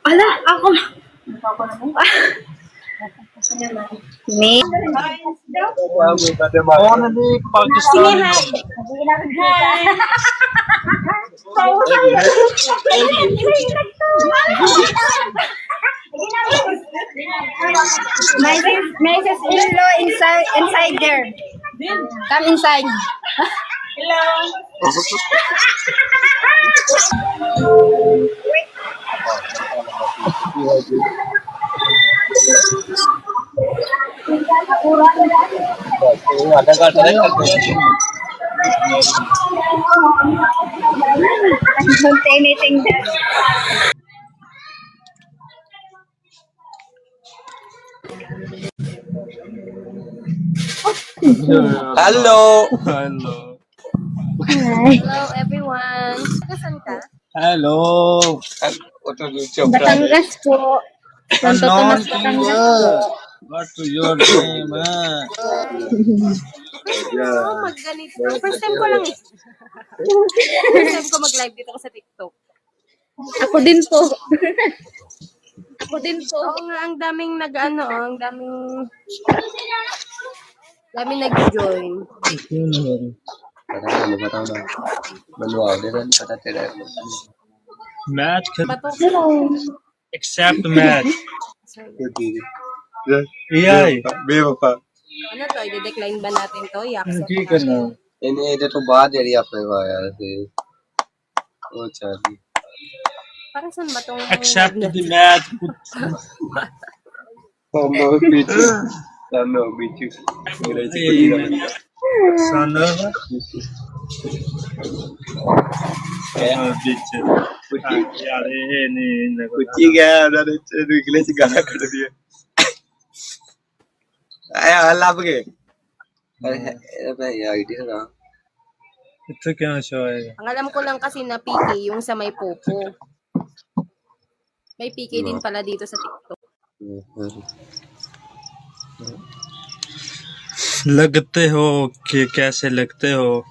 Ala, ako. Me. My sister-in-law inside there. Come inside. Don't say anything there. Hello. Hello. Hello everyone. Kasan ka? Hello. Batangas po. Santo Tomas, Batangas po. What to your name? Oh, magganito. First time ko lang eh. First time ko mag-live dito ko sa TikTok. Ako din po. Ako din po. Oo nga, ang daming nag-ano, ang daming nag-join. Matt, Hello. accept Matt. AI. Ano to? I-decline ba natin to? I-accept ठीक है ना. ਇਹਦੇ ਤੋਂ ਬਾਅਦ ਜਿਹੜੀ ਆਪਣੇ ਕੋਲ ਆਇਆ ਸੀ ਉਹ ਚਾਹਦੀ Parang saan ba tong... Accept the Matt. ਸਾਨੂੰ ਪੀਛੇ ਮੇਰੇ ਚ Sana. Bitch. यार ये नहीं ਕੁੱਚੀ ਗਿਆ ਉਹਨਾਂ ਨੇ ਤੈਨੂੰ ਇੰਗਲਿਸ਼ ਚ ਗਾਲਾਂ ਕੱਢਦੀ ਹੈ ਆਇਆ ਲੱਭ ਗਏ ਇਹ ਮੈਂ ਆਈਡੀ ਨਾ Ito kaya siya eh. Ang alam ko lang kasi na PK yung sa may popo. May PK din pala dito sa TikTok. लगते हो कि कैसे लगते हो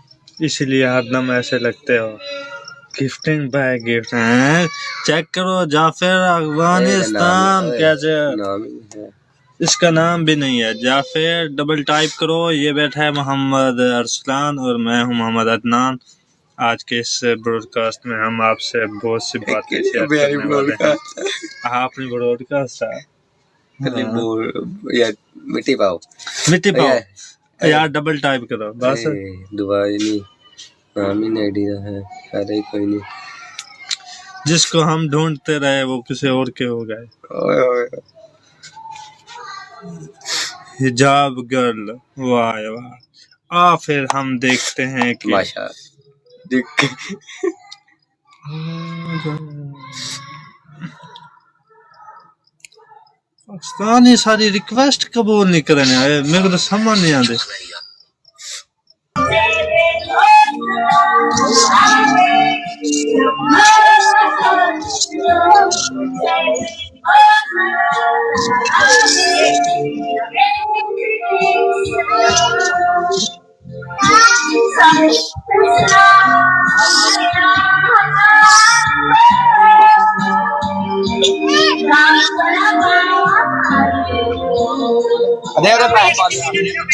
इसलिए हरदम ऐसे लगते हो गिफ्टिंग बाय गिफ्ट चेक करो जाफिर अफगानिस्तान कैसे ਨਾਮ ਹੀ ਹੈ इसका नाम भी नहीं है जाफिर डबल टाइप करो ये बैठा है मोहम्मद अरसलान और मैं हूं मोहम्मद अदनान आज के इस ब्रॉडकास्ट में हम आपसे बहुत सी बातें शेयर करने वाले हैं आपने ब्रॉडकास्ट है ਯਾਰ ਮਿੱਟੀ ਪਾਓ मिट्टी पाओ यार डबल टाइप करो बस ਦੁਬਾਰਾ ਨਹੀਂ ਨਾਮ ही आईडी ਦਾ है अरे कोई नहीं जिसको हम ढूंढते रहे वो किसी और के हो गए ओए ओए हिजाब गर्ल वाह वाह फिर हम देखते हैं कि माशा देख के पाकिस्तानी सारी रिक्वेस्ट कबूल नहीं करने आए मेरे को तो समझ नहीं आते अरे अरे पाए पाए अरे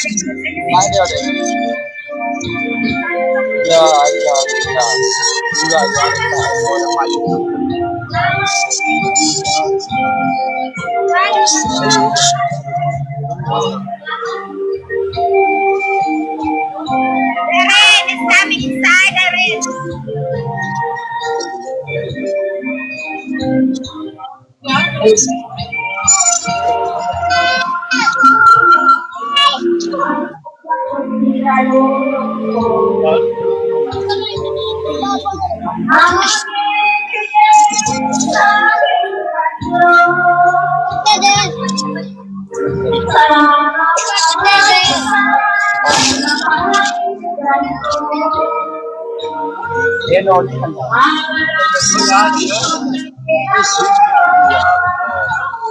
ये note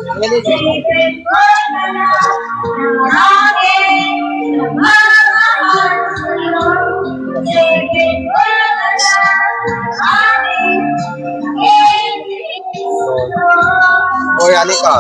Thank you. Oh, yan ikaw.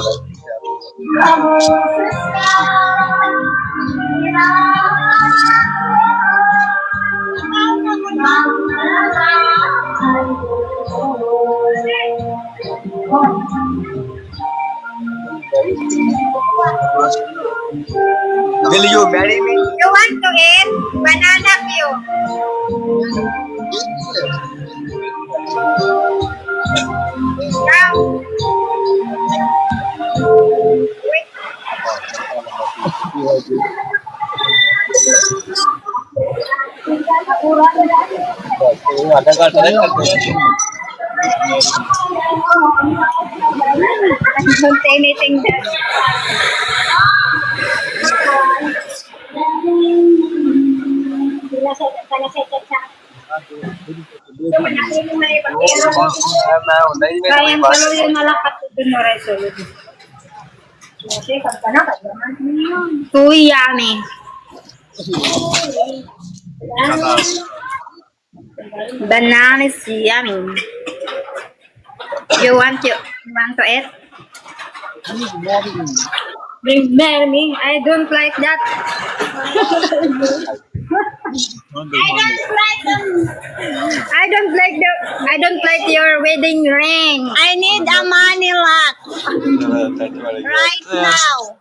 Will you marry me? You want to eat banana cue? Come. Wait. Don't say anything there. Kaya kalau yung malakat ito na resolve. Too yummy. Banana is yummy. You want to eat? Bring me. I don't like that. I don't like your wedding ring. I need a money lot right now.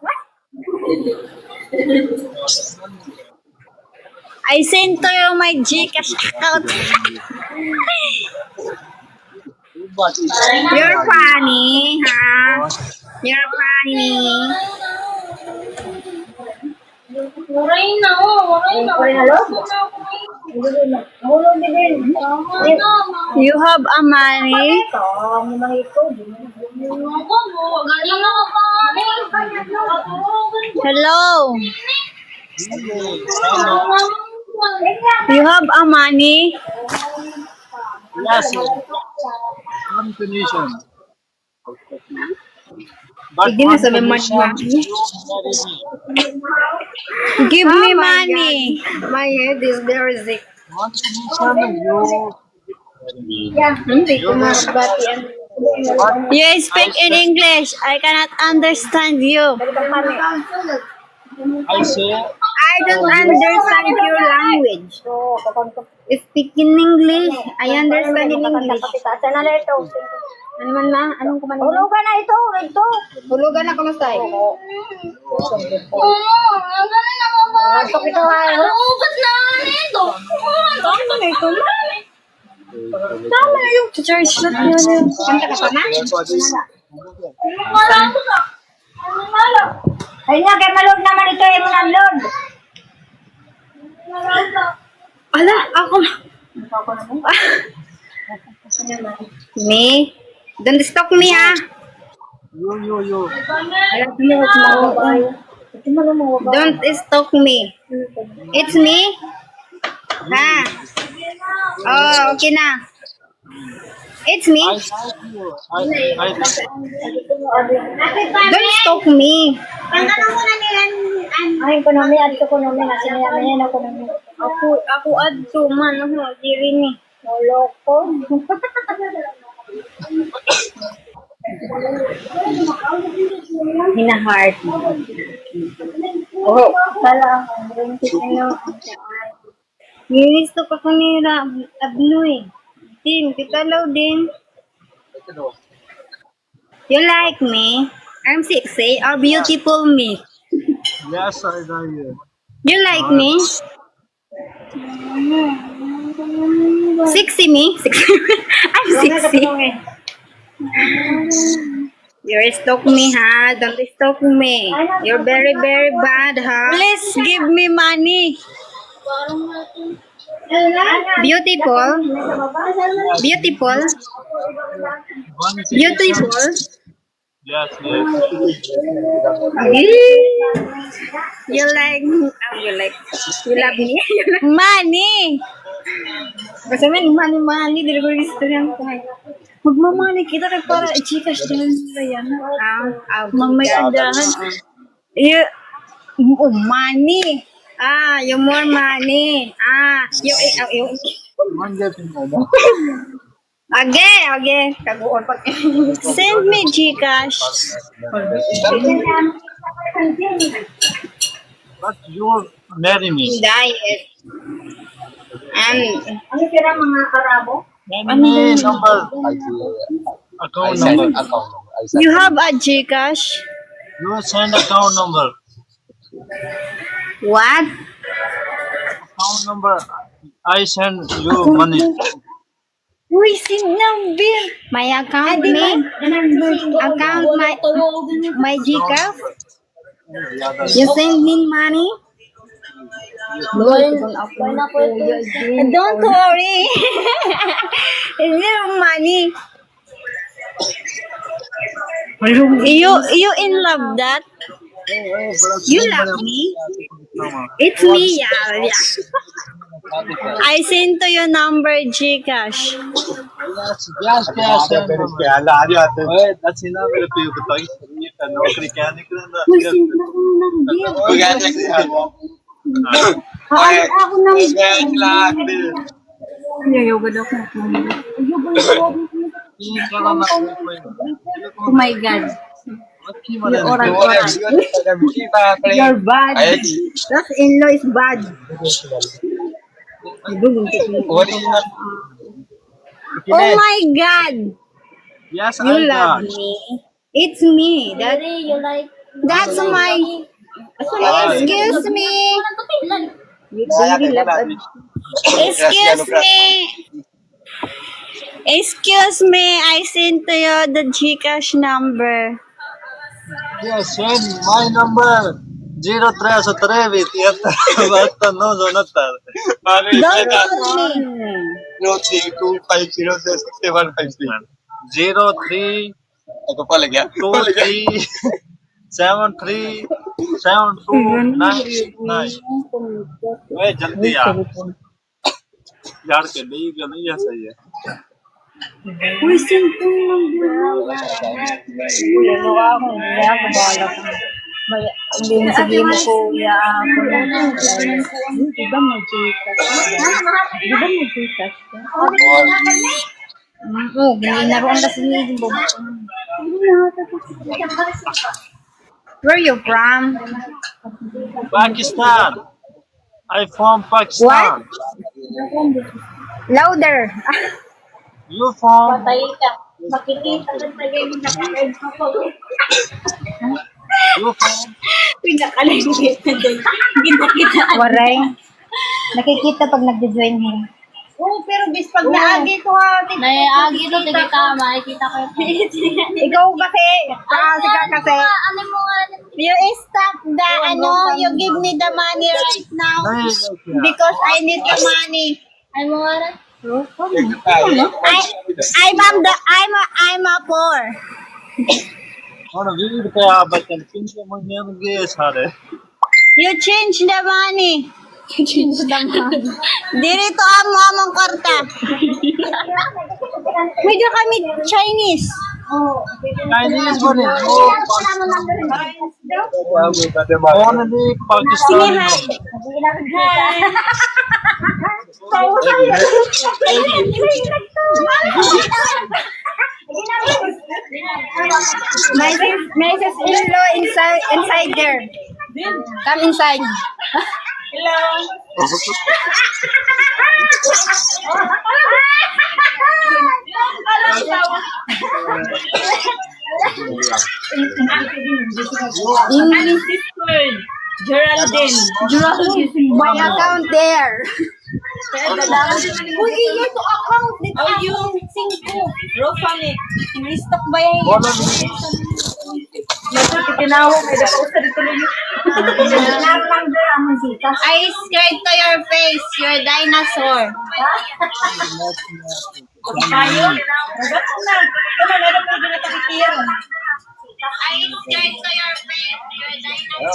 I sent to you my Gcash account. You're funny, huh? You're funny. You have a money? Hello? You have a money? Yes, one condition. Give me some money. Give me money. My head is very sick. You speak in English. I cannot understand you. I say, I don't understand your language. Speak in English. I understand in English. Ano man na? Anong kumain? Hulugan na ito. Hulugan na kamusta? Tama na yung charge na yun. Kanta ka pa na? Ay nga, kaya malod naman ito yung nalod. Ala, ako. Me? Don't stalk me, ah. Don't stalk me. It's me? Ha? Oh, okay na. It's me? Don't stalk me. Ay, ekonomi, adto ekonomi nga sinaya ekonomi. Ako adto man, diri ni. Loko. Hina-heart. Oh, pala. Nilis to pa kanira. Abnoy. Din, kitalaw din. You like me? I'm sexy or beautiful me? yes, I know you. You like me? Sexy me? I'm sexy. You're stalk me, ha? Don't stalk me. You're very, very bad, ha? Please give me money. Beautiful. Beautiful. Beautiful. Yes. You like, you love me? Money. Kasi man, money, dili ko gusto yan. Magmamani kita kay para i-chikash din nila yan. Mamay andahan. Money. You more money. Okay. Send me Gcash. But you marry me. Diet. Any number, account number. You have a Gcash? You send account number. What? Account number. I send you money. Who is in number? My account, me? Account, my Gcash? You send me money? Don't worry. It's your money. You in love that? You love me? It's me, yeah. I send to your number Gcash. Yes, that's enough. नौकरी क्या निकलेगा Oh my God. You're bad. That in-law is bad. Oh my God. Yes, You I love got. me. It's me. That's my. Excuse me. You really love me. Excuse me. Excuse me. I sent to you the Gcash number. Yes, send my number 03 Don't call me. 03 23 73 7299 ओए जल्दी यार के नहीं गलत है सही है Uy, sento hindi mo sabihin mo kuya ako na. Di ba may Gcash? Di ba may Gcash? Oo, ginaroon kasi ni Bob. Where you from? Pakistan I from Pakistan Louder. you from you from Waray. Nakikita pag nag-join mo. Oo, pero bis pag naagi ko ha. Naiagi to, tigay ka, makikita ko. Ikaw kasi. Kasi ka kasi. Ano mo nga? You stop the you give me the money right now because I need the money. Ano mo nga? I'm a poor. और वीड पे आप बच्चन किन के मुझे गए सारे You change the money. Dirito ang mamang karta. Medyo kami Chinese. Chinese money only Pakistani My sister-in-law inside there. Come inside. English word. Geraldine. My account there. Uy, iyo to account. Dito yung singko. Rofame. Restock ba yan? Tinawag. I scared to your face. You're a dinosaur. I scared to your face. You're a dinosaur.